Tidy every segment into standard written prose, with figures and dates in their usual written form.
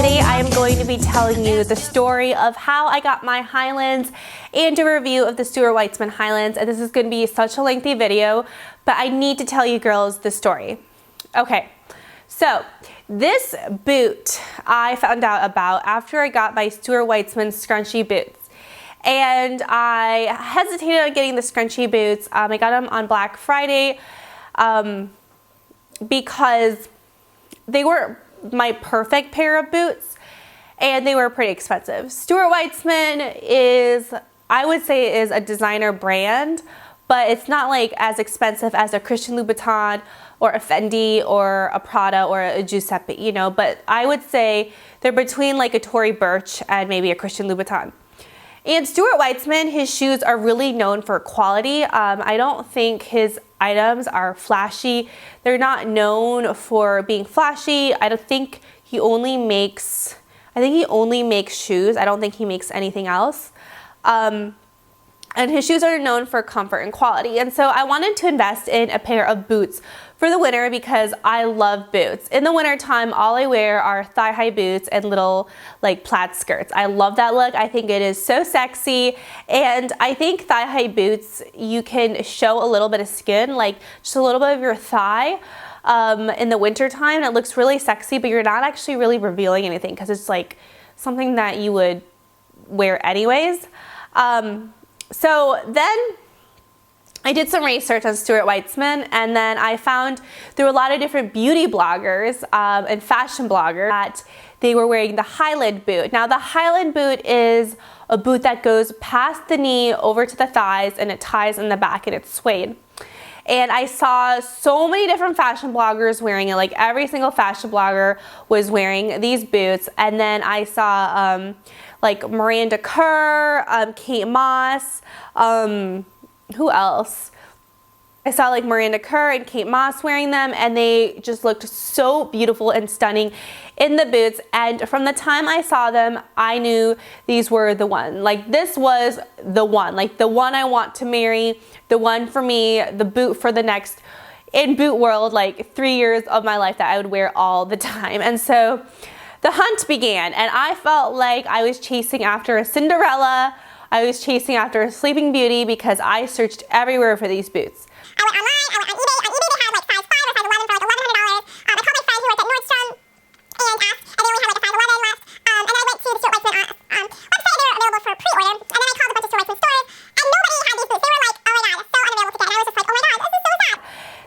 Today I am going to be telling you the story of how I got my Highlands and a review of the Stuart Weitzman Highlands, and this is going to be such a lengthy video, but I need to tell you girls the story. Okay, so this boot I found out about after I got my Stuart Weitzman scrunchy boots, and I hesitated on getting the scrunchy boots. I got them on Black Friday because they were my perfect pair of boots and they were pretty expensive. Stuart Weitzman is, I would say, is a designer brand, but it's not like as expensive as a Christian Louboutin or a Fendi or a Prada or a Giuseppe, you know, but I would say they're between like a Tory Burch and maybe a Christian Louboutin. And Stuart Weitzman, his shoes are really known for quality. I don't think his items are flashy. They're not known for being flashy. I think he only makes shoes. I don't think he makes anything else. And his shoes are known for comfort and quality. And so I wanted to invest in a pair of boots for the winter because I love boots. In the winter time, all I wear are thigh-high boots and little like plaid skirts. I love that look. I think it is so sexy. And I think thigh-high boots, you can show a little bit of skin, like just a little bit of your thigh in the winter time. It looks really sexy, but you're not actually really revealing anything because it's like something that you would wear anyways. So then I did some research on Stuart Weitzman, and then I found through a lot of different beauty bloggers and fashion bloggers that they were wearing the Highland boot. Now the Highland boot is a boot that goes past the knee over to the thighs and it ties in the back and it's suede. And I saw so many different fashion bloggers wearing it, like every single fashion blogger was wearing these boots. And then I saw like Miranda Kerr, Kate Moss, who else? I saw like Miranda Kerr and Kate Moss wearing them, and they just looked so beautiful and stunning in the boots. And from the time I saw them, I knew these were the one. Like this was the one, like the one I want to marry, the one for me, the boot for the next, in boot world, like 3 years of my life that I would wear all the time. And so the hunt began, and I felt like I was chasing after a Cinderella. I was chasing after a Sleeping Beauty because I searched everywhere for these boots. I went online, I went on eBay. On eBay they had like size 5 or size 11 for like $1,100. I called my friend who worked at Nordstrom and asked, and they only had like a size 11 left. And I went to the Stuart Weitzman website. They were available for pre-order. And then I called a bunch of Stuart Weitzman stores, and nobody had these boots. They were like, oh my god, it's so unavailable to get. And I was just like, oh my god, this is so sad.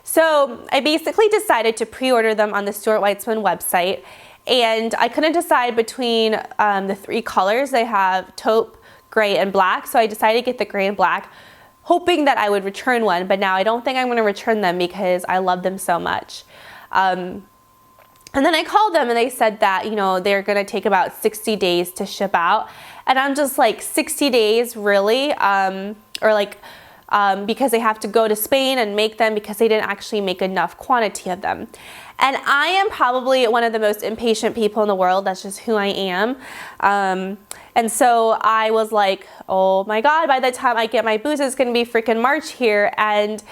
So I basically decided to pre-order them on the Stuart Weitzman website, and I couldn't decide between the 3 colors. They have taupe, gray, and black. So I decided to get the gray and black, hoping that I would return one, but now I don't think I'm going to return them because I love them so much. And then I called them and they said that, you know, they're going to take about 60 days to ship out. And I'm just like, 60 days, really? Because they have to go to Spain and make them because they didn't actually make enough quantity of them. And I am probably one of the most impatient people in the world. That's just who I am. And so I was like, oh my God, by the time I get my boots, it's gonna be freaking March here. And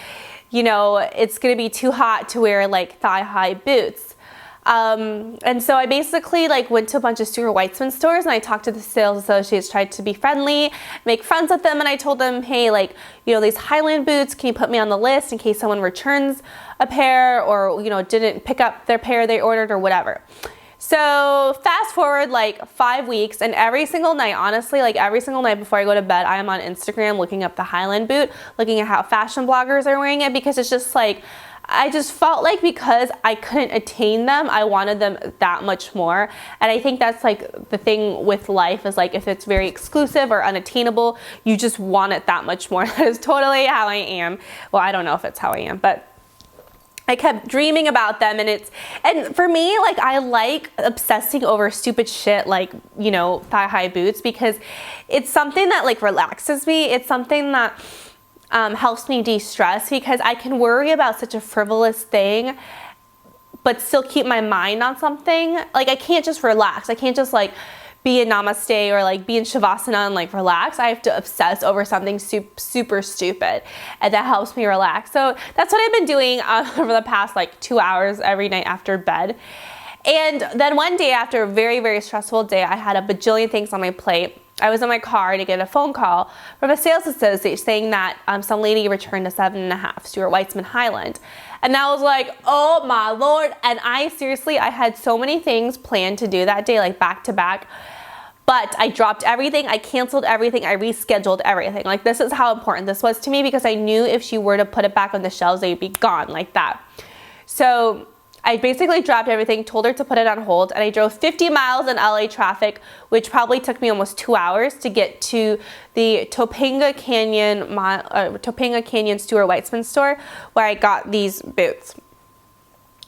you know, it's gonna be too hot to wear like thigh-high boots. And so I basically like went to a bunch of Stuart Weitzman stores and I talked to the sales associates, tried to be friendly, make friends with them. And I told them, hey, like, you know, these Highland boots, can you put me on the list in case someone returns a pair or, you know, didn't pick up their pair they ordered or whatever. So fast forward like 5 weeks, and every single night, honestly, like every single night before I go to bed, I am on Instagram looking up the Highland boot, looking at how fashion bloggers are wearing it, because it's just like, I just felt like because I couldn't attain them, I wanted them that much more. And I think that's like the thing with life is like if it's very exclusive or unattainable, you just want it that much more. That is totally how I am. Well, I don't know if it's how I am, but I kept dreaming about them, and for me, like, I like obsessing over stupid shit like, you know, thigh-high boots, because it's something that like relaxes me. It's something that helps me de-stress, because I can worry about such a frivolous thing but still keep my mind on something. Like, I can't just relax. I can't just like be in namaste or like be in shavasana and like relax. I have to obsess over something super stupid, and that helps me relax. So that's what I've been doing for the past like 2 hours every night after bed. And then one day, after a very, very stressful day, I had a bajillion things on my plate. I was in my car to get a phone call from a sales associate saying that some lady returned a 7.5 Stuart Weitzman Highland. And I was like, oh my Lord. And I had so many things planned to do that day, like back to back. But I dropped everything, I canceled everything, I rescheduled everything. Like, this is how important this was to me, because I knew if she were to put it back on the shelves, they'd be gone like that. So I basically dropped everything, told her to put it on hold, and I drove 50 miles in LA traffic, which probably took me almost 2 hours to get to the Topanga Canyon Stuart Weitzman store, where I got these boots.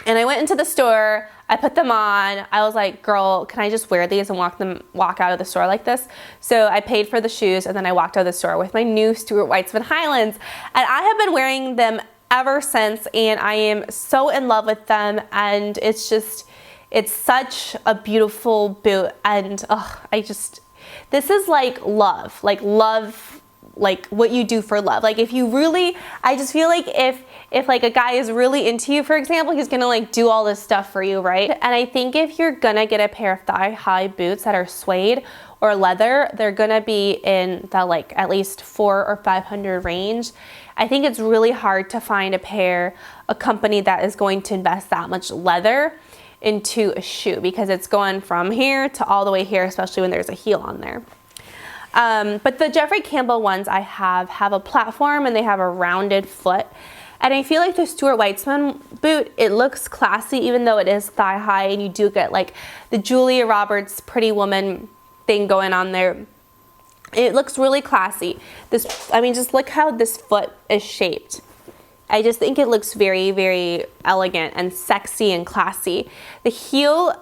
And I went into the store, I put them on, I was like, girl, can I just wear these and walk out of the store like this? So I paid for the shoes, and then I walked out of the store with my new Stuart Weitzman Highlands. And I have been wearing them ever since, and I am so in love with them, and it's such a beautiful boot, and this is like love, like what you do for love. Like, if you really, I just feel like if like a guy is really into you, for example, he's gonna like do all this stuff for you, right? And I think if you're gonna get a pair of thigh-high boots that are suede or leather, they're gonna be in the like at least $400 or $500 range. I think it's really hard to find a company that is going to invest that much leather into a shoe, because it's going from here to all the way here, especially when there's a heel on there. But the Jeffrey Campbell ones I have a platform, and they have a rounded foot. And I feel like the Stuart Weitzman boot, it looks classy, even though it is thigh high, and you do get like the Julia Roberts Pretty Woman thing going on there. It looks really classy. Just look how this foot is shaped. I just think it looks very, very elegant and sexy and classy. The heel,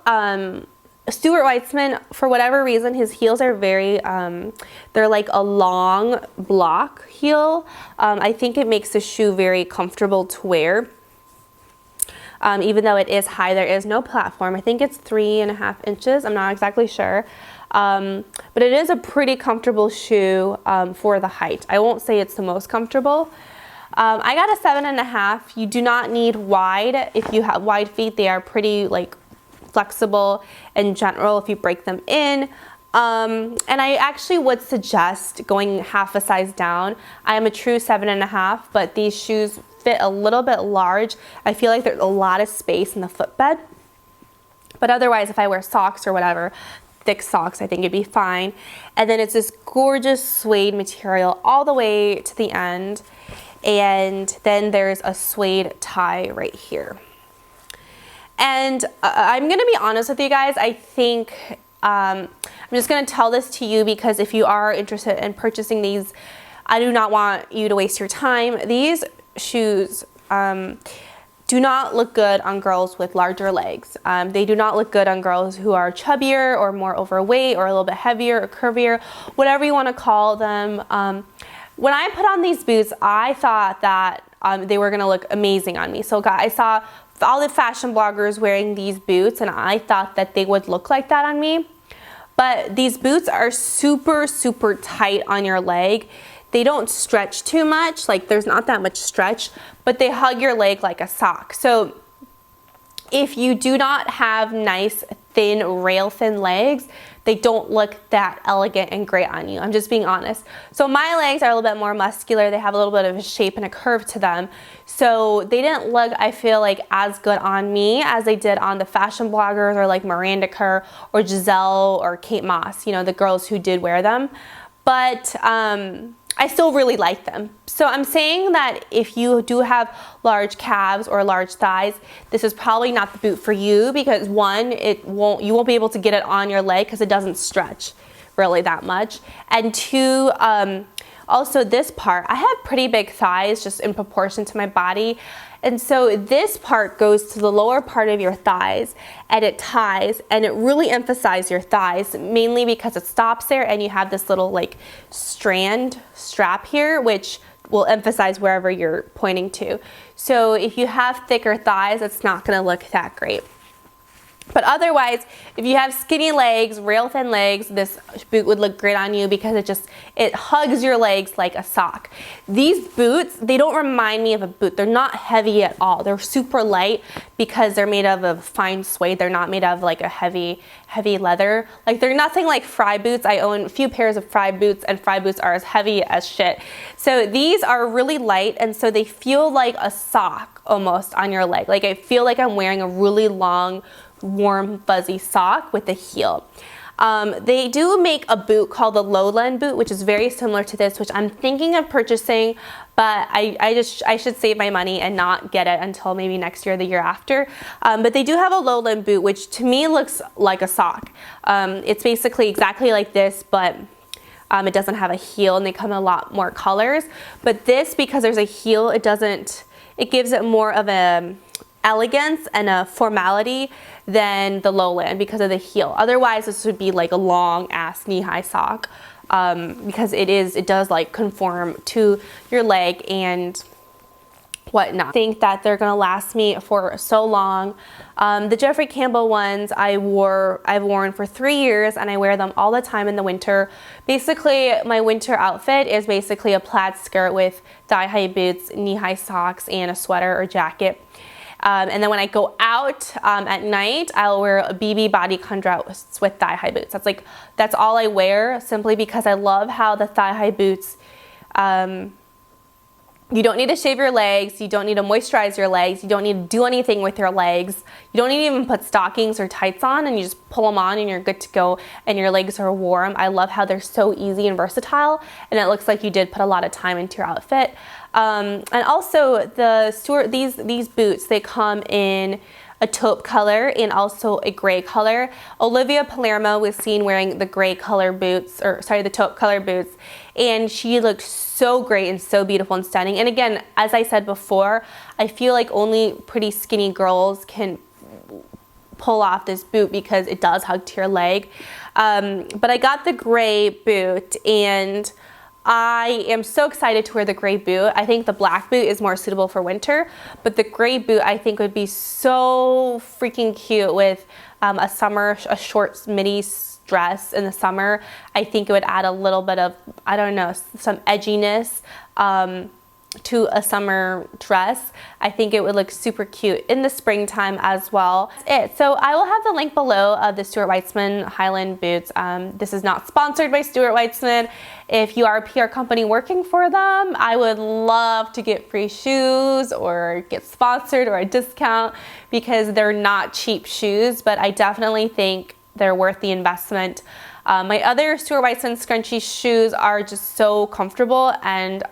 Stuart Weitzman, for whatever reason, his heels are very, they're like a long block heel. I think it makes the shoe very comfortable to wear. Even though it is high, there is no platform. I think it's 3.5 inches. I'm not exactly sure. But it is a pretty comfortable shoe for the height. I won't say it's the most comfortable. I got a 7.5. You do not need wide. If you have wide feet, they are pretty like flexible in general if you break them in. And I actually would suggest going half a size down. I am a true 7.5, but these shoes fit a little bit large. I feel like there's a lot of space in the footbed. But otherwise, if I wear socks or whatever, thick socks, I think it'd be fine. And then it's this gorgeous suede material all the way to the end. And then there's a suede tie right here. And I'm going to be honest with you guys. I think I'm just going to tell this to you, because if you are interested in purchasing these, I do not want you to waste your time. These shoes do not look good on girls with larger legs. They do not look good on girls who are chubbier or more overweight or a little bit heavier or curvier, whatever you want to call them. When I put on these boots, I thought that they were going to look amazing on me. So I saw all the fashion bloggers wearing these boots, and I thought that they would look like that on me. But these boots are super, super tight on your leg. They don't stretch too much, like there's not that much stretch, but they hug your leg like a sock. So if you do not have nice, thin, rail thin legs, they don't look that elegant and great on you. I'm just being honest. So my legs are a little bit more muscular. They have a little bit of a shape and a curve to them. So they didn't look, I feel like, as good on me as they did on the fashion bloggers, or like Miranda Kerr or Giselle or Kate Moss, you know, the girls who did wear them. But I still really like them. So I'm saying that if you do have large calves or large thighs, this is probably not the boot for you, because one, you won't be able to get it on your leg because it doesn't stretch really that much. And two, also this part, I have pretty big thighs just in proportion to my body. And so this part goes to the lower part of your thighs, and it ties, and it really emphasizes your thighs, mainly because it stops there and you have this little like strap here, which will emphasize wherever you're pointing to. So if you have thicker thighs, it's not going to look that great. But otherwise, if you have skinny legs, real thin legs, this boot would look great on you because it hugs your legs like a sock. These boots, they don't remind me of a boot. They're not heavy at all. They're super light because they're made of a fine suede. They're not made of like a heavy leather. Like they're nothing like Frye boots. I own a few pairs of Frye boots, and Frye boots are as heavy as shit. So these are really light, and so they feel like a sock almost on your leg. Like I feel like I'm wearing a really long, warm, fuzzy sock with a heel. They do make a boot called the Lowland boot, which is very similar to this, which I'm thinking of purchasing, but I should save my money and not get it until maybe next year or the year after. But they do have a Lowland boot, which to me looks like a sock. It's basically exactly like this, but it doesn't have a heel, and they come in a lot more colors. But this, because there's a heel, it gives it more of a elegance and a formality than the Lowland because of the heel. Otherwise, this would be like a long ass knee-high sock because it does like conform to your leg and whatnot. I think that they're gonna last me for so long. The Jeffrey Campbell ones I've worn for 3 years, and I wear them all the time in the winter. Basically, my winter outfit is basically a plaid skirt with thigh-high boots, knee-high socks, and a sweater or jacket. And then when I go out at night, I'll wear a BB bodycon dress with thigh-high boots. That's all I wear, simply because I love how the thigh-high boots, you don't need to shave your legs, you don't need to moisturize your legs, you don't need to do anything with your legs, you don't need to even put stockings or tights on, and you just pull them on and you're good to go, and your legs are warm. I love how they're so easy and versatile, and it looks like you did put a lot of time into your outfit. And also these boots, they come in a taupe color and also a gray color. Olivia Palermo was seen wearing the the taupe color boots, and she looked so great and so beautiful and stunning. And again, as I said before, I feel like only pretty skinny girls can pull off this boot because it does hug to your leg. But I got the gray boot, and I am so excited to wear the gray boot. I think the black boot is more suitable for winter, but the gray boot I think would be so freaking cute with a short midi dress in the summer. I think it would add a little bit of, I don't know, some edginess to a summer dress. I think it would look super cute in the springtime as well. That's it. So I will have the link below of the Stuart Weitzman Highland boots. This is not sponsored by Stuart Weitzman. If you are a PR company working for them, I would love to get free shoes or get sponsored or a discount, because they're not cheap shoes, but I definitely think they're worth the investment. My other Stuart Weitzman scrunchy shoes are just so comfortable, and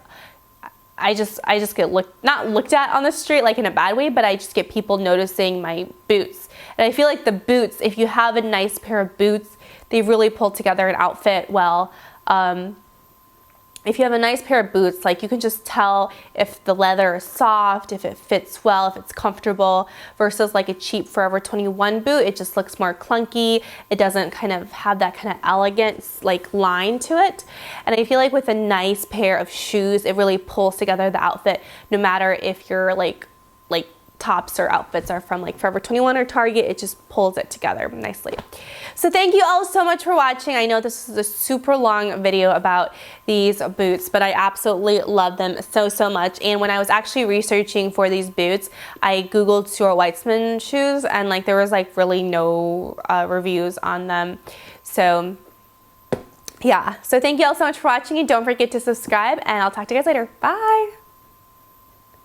I just get not looked at on the street like in a bad way, but I just get people noticing my boots. And I feel like the boots, if you have a nice pair of boots, they really pull together an outfit well. If you have a nice pair of boots, like you can just tell if the leather is soft, if it fits well, if it's comfortable, versus like a cheap Forever 21 boot. It just looks more clunky. It doesn't kind of have that kind of elegance like line to it. And I feel like with a nice pair of shoes, it really pulls together the outfit, no matter if you're like tops or outfits are from like Forever 21 or Target. It just pulls it together nicely. So thank you all so much for watching. I know this is a super long video about these boots, but I absolutely love them so much. And when I was actually researching for these boots, I googled Stuart Weitzman shoes, and like there was like really no reviews on them. So yeah, so thank you all so much for watching, and don't forget to subscribe, and I'll talk to you guys later. Bye.